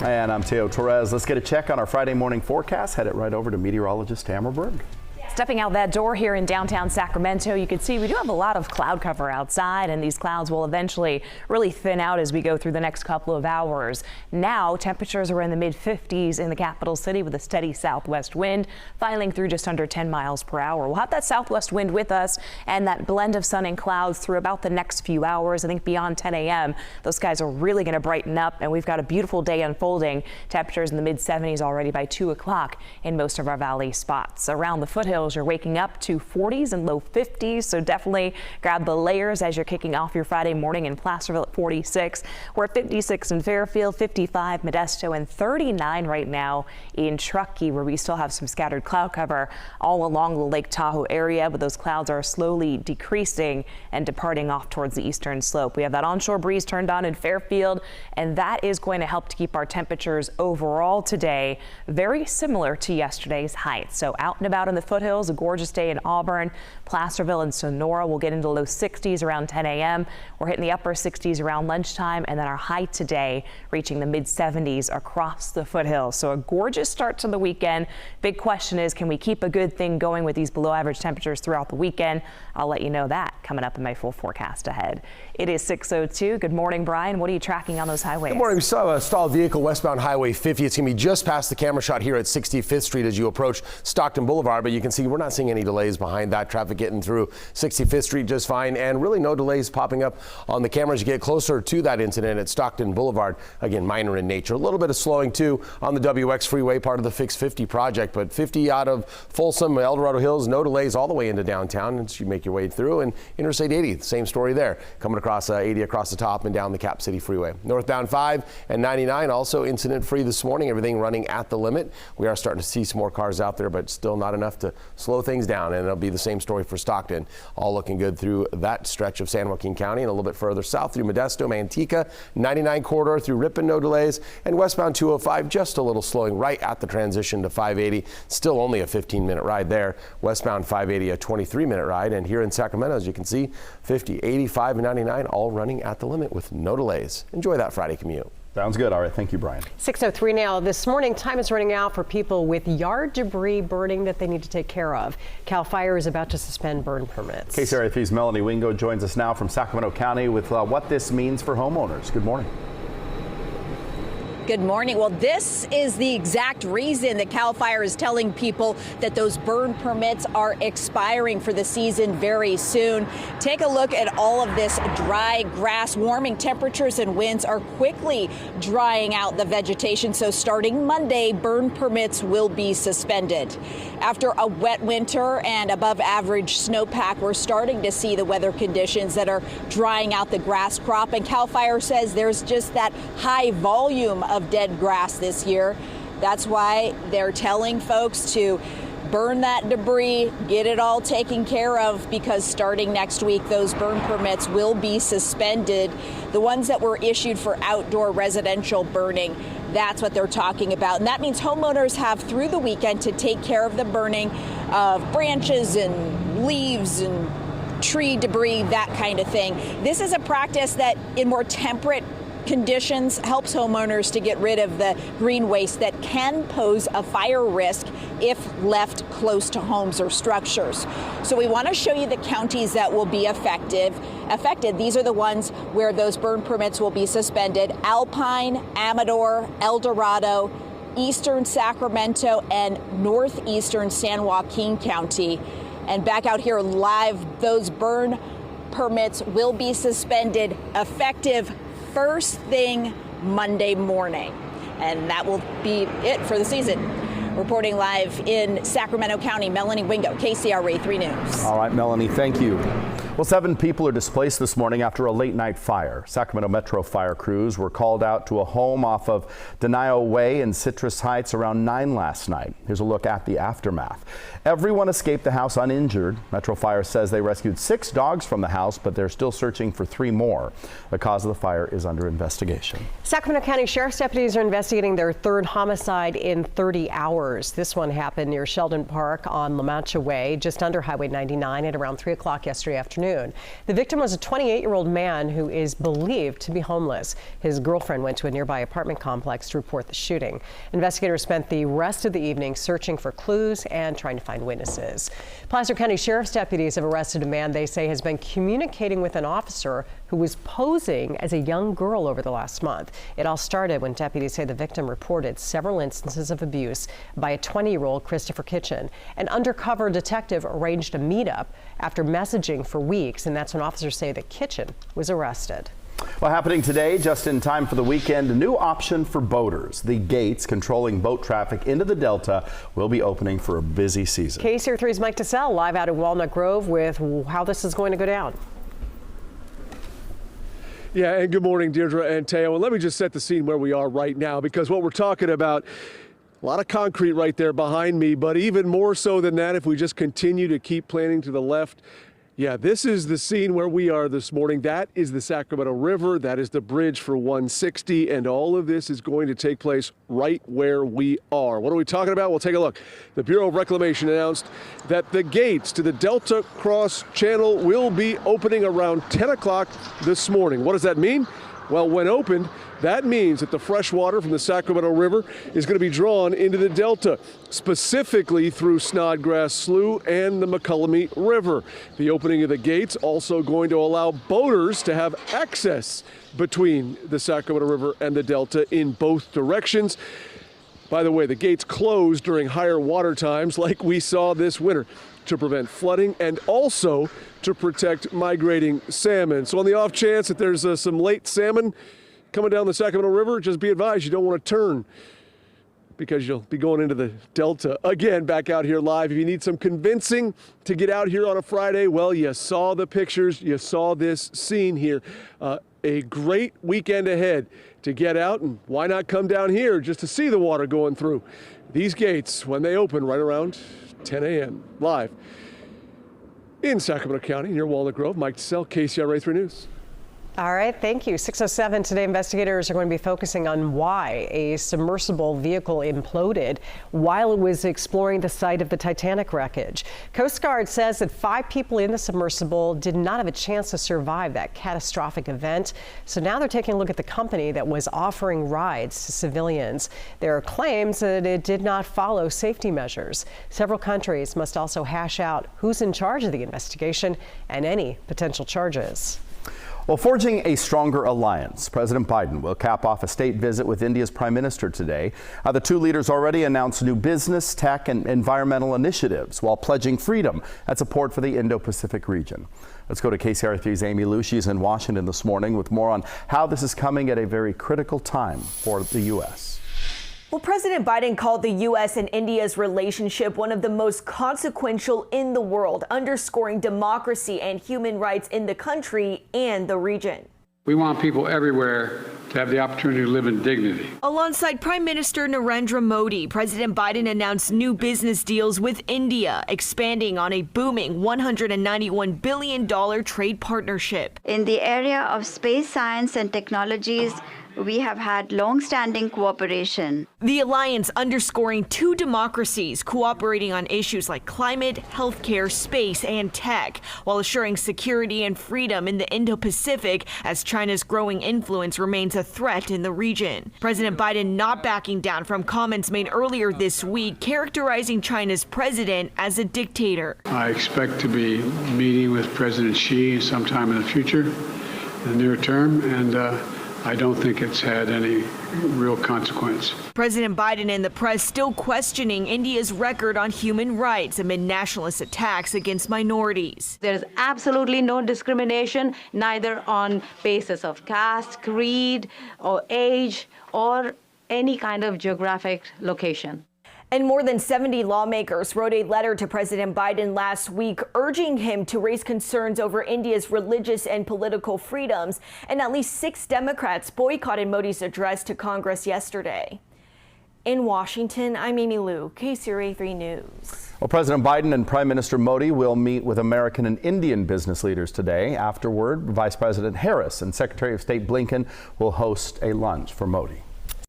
And I'm Teo Torres. Let's get a check on our Friday morning forecast. Head it right over to meteorologist Tamara Berg. Stepping out that door here in downtown Sacramento, you can see we do have a lot of cloud cover outside, and these clouds will eventually really thin out as we go through the next couple of hours. Now temperatures are in the mid-50s in the capital city with a steady southwest wind filing through just under 10 miles per hour. We'll have that southwest wind with us and that blend of sun and clouds through about the next few hours. I think beyond 10 a.m. those skies are really going to brighten up, and we've got a beautiful day unfolding. Temperatures in the mid-70s already by 2 o'clock in most of our valley spots. Around the foothills, you're waking up to 40s and low 50s, so definitely grab the layers as you're kicking off your Friday morning. In Placerville at 46. We're at 56 in Fairfield, 55 Modesto, and 39 right now in Truckee, where we still have some scattered cloud cover all along the Lake Tahoe area, but those clouds are slowly decreasing and departing off towards the eastern slope. We have that onshore breeze turned on in Fairfield, and that is going to help to keep our temperatures overall today very similar to yesterday's heights. So out and about in the foothills, a gorgeous day in Auburn, Placerville, and Sonora. We'll get into low 60s around 10 a.m. We're hitting the upper 60s around lunchtime, and then our high today reaching the mid 70s across the foothills. So a gorgeous start to the weekend. Big question is, can we keep a good thing going with these below average temperatures throughout the weekend? I'll let you know that coming up in my full forecast ahead. It is 6:02. Good morning, Brian. What are you tracking on those highways? Good morning. We saw a stalled vehicle westbound Highway 50. It's going to be just past the camera shot here at 65th Street as you approach Stockton Boulevard, but you can see we're not seeing any delays behind that. Traffic getting through 65th Street just fine, and really no delays popping up on the cameras. You get closer to that incident at Stockton Boulevard. Again, minor in nature. A little bit of slowing too on the WX freeway, part of the Fix 50 project, but 50 out of Folsom, El Dorado Hills, no delays all the way into downtown as you make your way through. And Interstate 80, the same story there, coming across 80 across the top and down the Cap City Freeway. Northbound 5 and 99 also incident free this morning. Everything running at the limit. We are starting to see some more cars out there, but still not enough to slow things down. And it'll be the same story for Stockton. All looking good through that stretch of San Joaquin County, and a little bit further south through Modesto, Manteca, 99 corridor through Ripon, no delays, and westbound 205 just a little slowing right at the transition to 580. Still only a 15-minute ride there. Westbound 580 a 23-minute ride, and here in Sacramento, as you can see, 50, 85, and 99 all running at the limit with no delays. Enjoy that Friday commute. Sounds good. All right. Thank you, Brian. 6:03 now. This morning, time is running out for people with yard debris burning that they need to take care of. CAL FIRE is about to suspend burn permits. KCRA3's Melanie Wingo joins us now from Sacramento County with what this means for homeowners. Good morning. Good morning. Well, this is the exact reason that CAL FIRE is telling people that those burn permits are expiring for the season very soon. Take a look at all of this dry grass. Warming temperatures and winds are quickly drying out the vegetation. So starting Monday, burn permits will be suspended. After a wet winter and above average snowpack, we're starting to see the weather conditions that are drying out the grass crop. And CAL FIRE says there's just that high volume of dead grass this year. That's why they're telling folks to burn that debris, get it all taken care of, because starting next week, those burn permits will be suspended. The ones that were issued for outdoor residential burning, that's what they're talking about. And that means homeowners have through the weekend to take care of the burning of branches and leaves and tree debris, that kind of thing. This is a practice that in more temperate conditions helps homeowners to get rid of the green waste that can pose a fire risk if left close to homes or structures. So we want to show you the counties that will be affected. These are the ones where those burn permits will be suspended: Alpine, Amador, El Dorado, eastern Sacramento, and northeastern San Joaquin County. And back out here live, those burn permits will be suspended effective first thing Monday morning. And that will be it for the season. Reporting live in Sacramento County, Melanie Wingo, KCRA 3 News. All right, Melanie, thank you. Well, 7 people are displaced this morning after a late night fire. Sacramento Metro fire crews were called out to a home off of Denio Way in Citrus Heights around 9 last night. Here's a look at the aftermath. Everyone escaped the house uninjured. Metro Fire says they rescued 6 dogs from the house, but they're still searching for 3 more. The cause of the fire is under investigation. Sacramento County Sheriff's deputies are investigating their 3rd homicide in 30 hours. This one happened near Sheldon Park on La Mancha Way, just under Highway 99 at around 3 o'clock yesterday afternoon. afternoon. The victim was a 28-year-old man who is believed to be homeless. His girlfriend went to a nearby apartment complex to report the shooting. Investigators spent the rest of the evening searching for clues and trying to find witnesses. Placer County Sheriff's deputies have arrested a man they say has been communicating with an officer who was posing as a young girl over the last month. It all started when deputies say the victim reported several instances of abuse by a 20-year-old Christopher Kitchen. An undercover detective arranged a meetup after messaging for weeks, and that's when officers say that Kitchen was arrested. Well, happening today, just in time for the weekend, a new option for boaters. The gates controlling boat traffic into the Delta will be opening for a busy season. KCRA3's Mike Tassell live out of Walnut Grove with how this is going to go down. Yeah, and good morning, Deirdre and Teo. And let me just set the scene where we are right now, because what we're talking about, a lot of concrete right there behind me, but even more so than that, if we just continue to keep planning to the left, yeah, this is the scene where we are this morning. That is the Sacramento River. That is the bridge for 160. And all of this is going to take place right where we are. What are we talking about? We'll take a look. The Bureau of Reclamation announced that the gates to the Delta Cross Channel will be opening around 10 o'clock this morning. What does that mean? Well, when opened, that means that the fresh water from the Sacramento River is going to be drawn into the Delta, specifically through Snodgrass Slough and the McCullum River. The opening of the gates also going to allow boaters to have access between the Sacramento River and the Delta in both directions. By the way, the gates close during higher water times like we saw this winter to prevent flooding and also to protect migrating salmon. So on the off chance that there's some late salmon coming down the Sacramento River, just be advised you don't want to turn because you'll be going into the Delta. Again, back out here live. If you need some convincing to get out here on a Friday, well, you saw the pictures, you saw this scene here. A great weekend ahead to get out, and why not come down here just to see the water going through these gates when they open right around 10 a.m. Live in Sacramento County near Walnut Grove, Mike Tassell, KCRA 3 News. All right, thank you. 6:07 today, investigators are going to be focusing on why a submersible vehicle imploded while it was exploring the site of the Titanic wreckage. Coast Guard says that 5 people in the submersible did not have a chance to survive that catastrophic event. So now they're taking a look at the company that was offering rides to civilians. There are claims that it did not follow safety measures. Several countries must also hash out who's in charge of the investigation and any potential charges. Well, forging a stronger alliance, President Biden will cap off a state visit with India's Prime Minister today. The two leaders already announced new business, tech, and environmental initiatives while pledging freedom and support for the Indo-Pacific region. Let's go to KCRA3's Amy Liu. She's in Washington this morning with more on how this is coming at a very critical time for the U.S. Well, President Biden called the U.S. and India's relationship one of the most consequential in the world, underscoring democracy and human rights in the country and the region. We want people everywhere to have the opportunity to live in dignity. Alongside Prime Minister Narendra Modi, President Biden announced new business deals with India, expanding on a booming $191 billion trade partnership. In the area of space science and technologies, we have had long-standing cooperation. The alliance underscoring two democracies cooperating on issues like climate, healthcare, space, and tech, while assuring security and freedom in the Indo-Pacific as China's growing influence remains a threat in the region. President Biden not backing down from comments made earlier this week characterizing China's president as a dictator. I expect to be meeting with President Xi sometime in the future, in the near term, and I don't think it's had any real consequence. President Biden and the press still questioning India's record on human rights amid nationalist attacks against minorities. There is absolutely no discrimination, neither on basis of caste, creed, or age, or any kind of geographic location. And more than 70 lawmakers wrote a letter to President Biden last week urging him to raise concerns over India's religious and political freedoms. And at least 6 Democrats boycotted Modi's address to Congress yesterday. In Washington, I'm Amy Liu, KCRA 3 News. Well, President Biden and Prime Minister Modi will meet with American and Indian business leaders today. Afterward, Vice President Harris and Secretary of State Blinken will host a lunch for Modi.